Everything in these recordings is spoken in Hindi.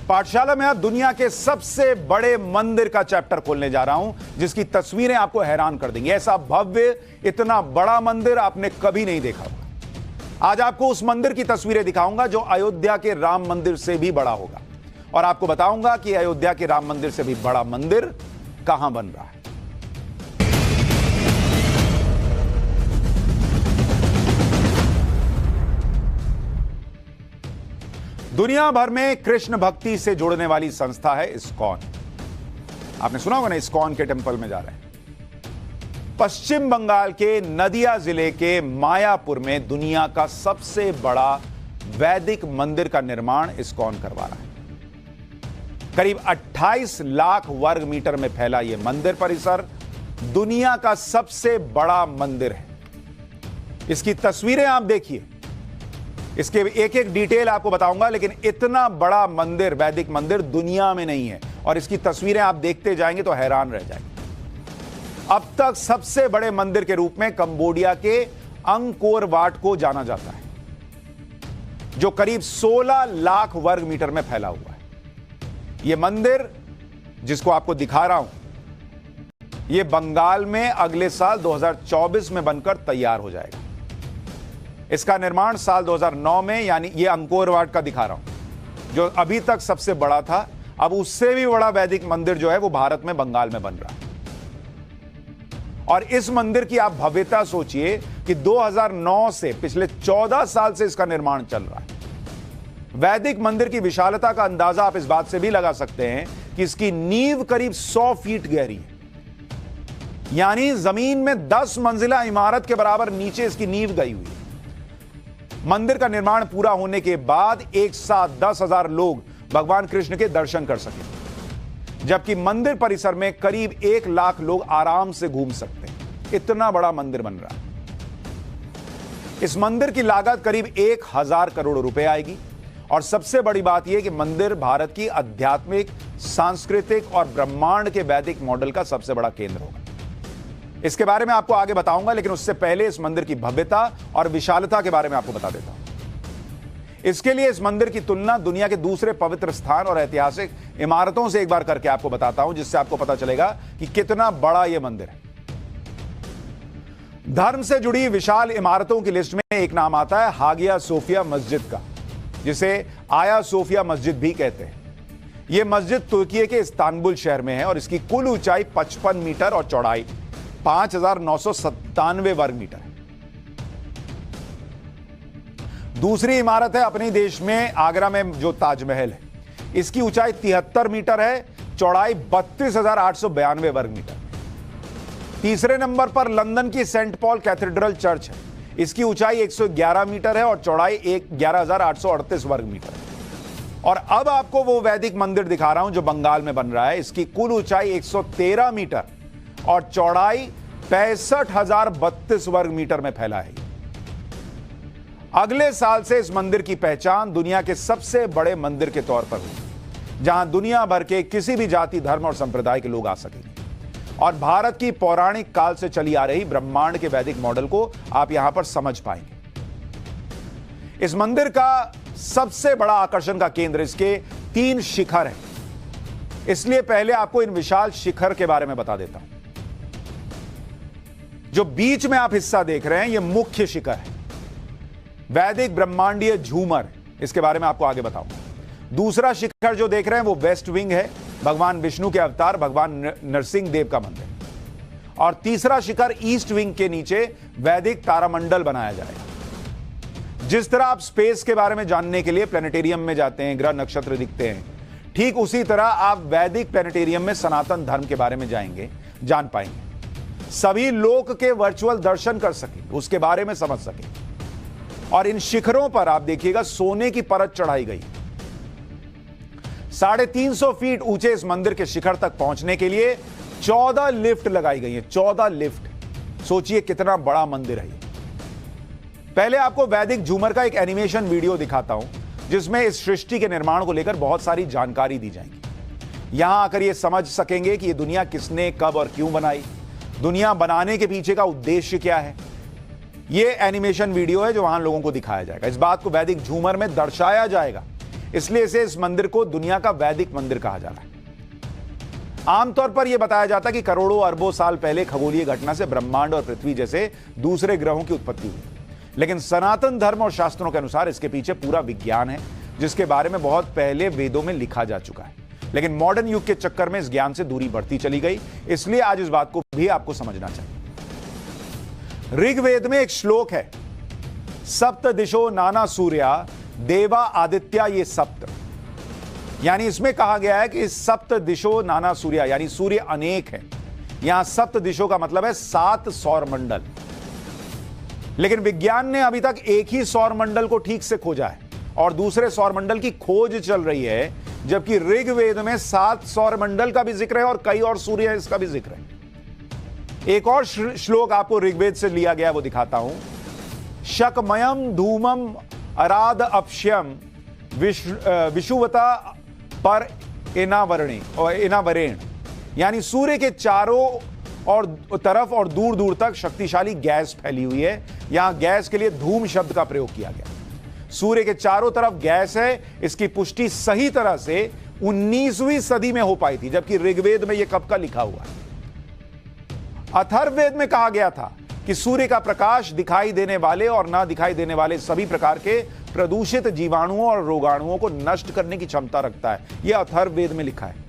पाठशाला में अब दुनिया के सबसे बड़े मंदिर का चैप्टर खोलने जा रहा हूं, जिसकी तस्वीरें आपको हैरान कर देंगी। ऐसा भव्य, इतना बड़ा मंदिर आपने कभी नहीं देखा होगा। आज आपको उस मंदिर की तस्वीरें दिखाऊंगा जो अयोध्या के राम मंदिर से भी बड़ा होगा, और आपको बताऊंगा कि अयोध्या के राम मंदिर से भी बड़ा मंदिर कहां बन रहा है। दुनिया भर में कृष्ण भक्ति से जुड़ने वाली संस्था है इस्कॉन। आपने सुना होगा ना, इस्कॉन के टेंपल में जा रहे हैं। पश्चिम बंगाल के नदिया जिले के मायापुर में दुनिया का सबसे बड़ा वैदिक मंदिर का निर्माण इस्कॉन करवा रहा है। करीब 28 लाख वर्ग मीटर में फैला यह मंदिर परिसर दुनिया का सबसे बड़ा मंदिर है। इसकी तस्वीरें आप देखिए, इसके एक एक डिटेल आपको बताऊंगा, लेकिन इतना बड़ा मंदिर, वैदिक मंदिर दुनिया में नहीं है, और इसकी तस्वीरें आप देखते जाएंगे तो हैरान रह जाएंगे। अब तक सबसे बड़े मंदिर के रूप में कंबोडिया के अंकोर वाट को जाना जाता है, जो करीब 16 लाख वर्ग मीटर में फैला हुआ है। यह मंदिर जिसको आपको दिखा रहा हूं, यह बंगाल में अगले साल 2024 में बनकर तैयार हो जाएगा। इसका निर्माण साल 2009 में, यानी ये अंकोर वाट का दिखा रहा हूं, जो अभी तक सबसे बड़ा था। अब उससे भी बड़ा वैदिक मंदिर जो है वो भारत में, बंगाल में बन रहा है। और इस मंदिर की आप भव्यता सोचिए कि 2009 से पिछले 14 साल से इसका निर्माण चल रहा है। वैदिक मंदिर की विशालता का अंदाजा आप इस बात से भी लगा सकते हैं कि इसकी नींव करीब 100 फीट गहरी है, यानी जमीन में 10 मंजिला इमारत के बराबर नीचे इसकी नींव गई हुई है। मंदिर का निर्माण पूरा होने के बाद एक साथ 10,000 लोग भगवान कृष्ण के दर्शन कर सकेंगे, जबकि मंदिर परिसर में करीब 1 लाख लोग आराम से घूम सकते हैं। इतना बड़ा मंदिर बन रहा है। इस मंदिर की लागत करीब 1,000 करोड़ रुपए आएगी, और सबसे बड़ी बात यह कि मंदिर भारत की आध्यात्मिक, सांस्कृतिक और ब्रह्मांड के वैदिक मॉडल का सबसे बड़ा केंद्र होगा। इसके बारे में आपको आगे बताऊंगा, लेकिन उससे पहले इस मंदिर की भव्यता और विशालता के बारे में आपको बता देता हूं। इसके लिए इस मंदिर की तुलना दुनिया के दूसरे पवित्र स्थान और ऐतिहासिक इमारतों से एक बार करके आपको बताता हूं, जिससे आपको पता चलेगा कि कितना बड़ा यह मंदिर है। धर्म से जुड़ी विशाल इमारतों की लिस्ट में एक नाम आता है हागिया सोफिया मस्जिद का, जिसे आया सोफिया मस्जिद भी कहते हैं। यह मस्जिद तुर्की के इस्तांबुल शहर में है, और इसकी कुल ऊंचाई 55 मीटर और चौड़ाई 5,997 वर्ग मीटर है। दूसरी इमारत है अपने देश में आगरा में जो ताजमहल है। इसकी ऊंचाई 73 मीटर है, चौड़ाई 32,892 वर्ग मीटर। तीसरे नंबर पर लंदन की सेंट पॉल कैथेड्रल चर्च है। इसकी ऊंचाई 111 मीटर है और चौड़ाई 11,838 वर्ग मीटर है। और अब आपको वो वैदिक मंदिर दिखा रहा हूं जो बंगाल में बन रहा है। इसकी कुल ऊंचाई 113 मीटर और चौड़ाई 65,032 वर्ग मीटर में फैला है। अगले साल से इस मंदिर की पहचान दुनिया के सबसे बड़े मंदिर के तौर पर हुई, जहां दुनिया भर के किसी भी जाति, धर्म और संप्रदाय के लोग आ सकेंगे, और भारत की पौराणिक काल से चली आ रही ब्रह्मांड के वैदिक मॉडल को आप यहां पर समझ पाएंगे। इस मंदिर का सबसे बड़ा आकर्षण का केंद्र इसके 3 शिखर हैं। इसलिए पहले आपको इन विशाल शिखर के बारे में बता देता हूं। जो बीच में आप हिस्सा देख रहे हैं, यह मुख्य शिखर है, वैदिक ब्रह्मांडीय झूमर। इसके बारे में आपको आगे बताऊंगा। दूसरा शिखर जो देख रहे हैं वो वेस्ट विंग है, भगवान विष्णु के अवतार भगवान नरसिंह देव का मंदिर। और तीसरा शिखर ईस्ट विंग के नीचे वैदिक तारामंडल बनाया जाएगा। जिस तरह आप स्पेस के बारे में जानने के लिए प्लेनेटेरियम में जाते हैं, ग्रह नक्षत्र दिखते हैं, ठीक उसी तरह आप वैदिक प्लेनेटेरियम में सनातन धर्म के बारे में जान पाएंगे। सभी लोक के वर्चुअल दर्शन कर सकें, उसके बारे में समझ सकें। और इन शिखरों पर आप देखिएगा सोने की परत चढ़ाई गई। 350 फीट ऊंचे इस मंदिर के शिखर तक पहुंचने के लिए 14 लिफ्ट लगाई गई हैं। 14 लिफ्ट। सोचिए कितना बड़ा मंदिर है। पहले आपको वैदिक झूमर का एक एनिमेशन वीडियो दिखाता हूं, जिसमें इस सृष्टि के निर्माण को लेकर बहुत सारी जानकारी दी जाएगी। यहां आकर यह समझ सकेंगे कि यह दुनिया किसने, कब और क्यों बनाई, दुनिया बनाने के पीछे का उद्देश्य क्या है। यह एनिमेशन वीडियो है जो वहां लोगों को दिखाया जाएगा। इस बात को वैदिक झूमर में दर्शाया जाएगा। इसलिए इसे इस मंदिर को दुनिया का वैदिक मंदिर कहा जा रहा है। आमतौर पर यह बताया जाता है कि करोड़ों अरबों साल पहले खगोलीय घटना से ब्रह्मांड और पृथ्वी जैसे दूसरे ग्रहों की उत्पत्ति हुई, लेकिन सनातन धर्म और शास्त्रों के अनुसार इसके पीछे पूरा विज्ञान है, जिसके बारे में बहुत पहले वेदों में लिखा जा चुका है। लेकिन मॉडर्न युग के चक्कर में इस ज्ञान से दूरी बढ़ती चली गई, इसलिए आज इस बात को भी आपको समझना चाहिए। ऋग्वेद में एक श्लोक है, सप्त दिशो नाना सूर्या देवा आदित्या ये सप्त, यानी इसमें कहा गया है कि सप्त दिशो नाना सूर्या, यानी सूर्य अनेक है। यहां सप्त दिशो का मतलब है 7 सौर मंडल, लेकिन विज्ञान ने अभी तक एक ही सौर मंडल को ठीक से खोजा है और दूसरे सौर मंडल की खोज चल रही है, जबकि ऋग्वेद में 7 सौर मंडल का भी जिक्र है और कई और सूर्य है इसका भी जिक्र है। एक और श्लोक आपको ऋग्वेद से लिया गया, वो दिखाता हूं। शकमयम धूमम अराद अपश्यम विषुवता पर इनावरेण, यानी सूर्य के चारों और तरफ और दूर दूर तक शक्तिशाली गैस फैली हुई है। यहां गैस के लिए धूम शब्द का प्रयोग किया गया। सूर्य के चारों तरफ गैस है, इसकी पुष्टि सही तरह से 19वीं सदी में हो पाई थी, जबकि ऋग्वेद में यह कब का लिखा हुआ है। अथर्ववेद में कहा गया था कि सूर्य का प्रकाश दिखाई देने वाले और ना दिखाई देने वाले सभी प्रकार के प्रदूषित जीवाणुओं और रोगाणुओं को नष्ट करने की क्षमता रखता है। यह अथर्ववेद में लिखा है।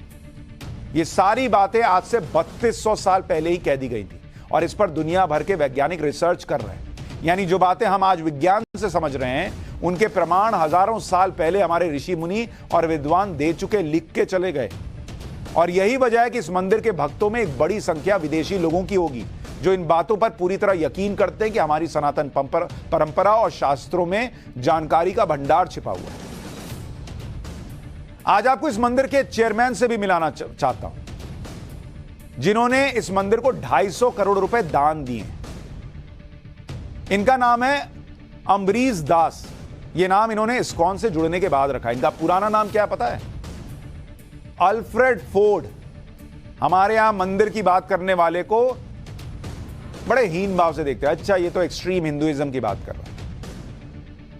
ये सारी बातें आज से 3200 साल पहले ही कह दी गई थी और इस पर दुनिया भर के वैज्ञानिक रिसर्च कर रहे हैं। यानी जो बातें हम आज विज्ञान से समझ रहे हैं, उनके प्रमाण हजारों साल पहले हमारे ऋषि मुनि और विद्वान दे चुके, लिख के चले गए। और यही वजह है कि इस मंदिर के भक्तों में एक बड़ी संख्या विदेशी लोगों की होगी, जो इन बातों पर पूरी तरह यकीन करते हैं कि हमारी सनातन परंपरा और शास्त्रों में जानकारी का भंडार छिपा हुआ है। आज आपको इस मंदिर के चेयरमैन से भी मिलाना चाहता हूं, जिन्होंने इस मंदिर को 250 करोड़ रुपए दान दिए। इनका नाम है अम्बरीश दास। यह नाम इन्होंने इस्कॉन से जुड़ने के बाद रखा। इनका पुराना नाम क्या पता है? Alfred Ford. हमारे यहां मंदिर की बात करने वाले को बड़े हीन भाव से देखते हैं, अच्छा ये तो एक्सट्रीम हिंदुइज्म की बात कर रहा है।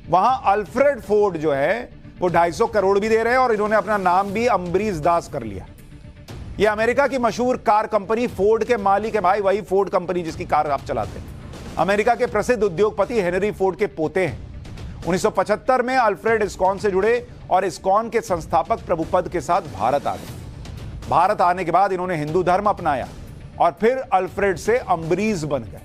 वहां अल्फ्रेड फोर्ड जो है वो 250 करोड़ भी दे रहे हैं और इन्होंने अपना नाम भी अम्बरीश दास कर लिया। ये अमेरिका की मशहूर कार कंपनी फोर्ड के मालिक है भाई, वही फोर्ड कंपनी जिसकी कार आप चलाते हैं। अमेरिका के प्रसिद्ध उद्योगपति हेनरी फोर्ड के पोते हैं। 1975 में अल्फ्रेड इस्कॉन से जुड़े और इस्कॉन के संस्थापक प्रभुपद के साथ भारत आ गए। भारत आने के बाद इन्होंने हिंदू धर्म अपनाया और फिर अल्फ्रेड से अम्बरीश बन गए।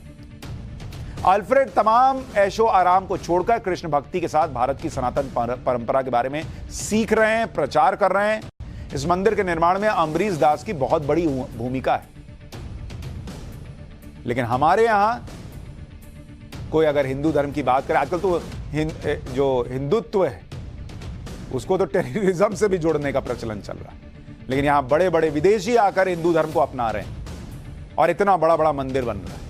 अल्फ्रेड तमाम ऐशो आराम को छोड़कर कृष्ण भक्ति के साथ भारत की सनातन परंपरा के बारे में सीख रहे हैं, प्रचार कर रहे हैं। इस मंदिर के निर्माण में अम्बरीश दास की बहुत बड़ी भूमिका है। लेकिन हमारे यहां कोई अगर हिंदू धर्म की बात करे, आजकल तो जो हिंदुत्व है उसको तो टेररिज्म से भी जोड़ने का प्रचलन चल रहा है। लेकिन यहां बड़े बड़े विदेशी आकर हिंदू धर्म को अपना रहे हैं और इतना बड़ा बड़ा मंदिर बन रहा है।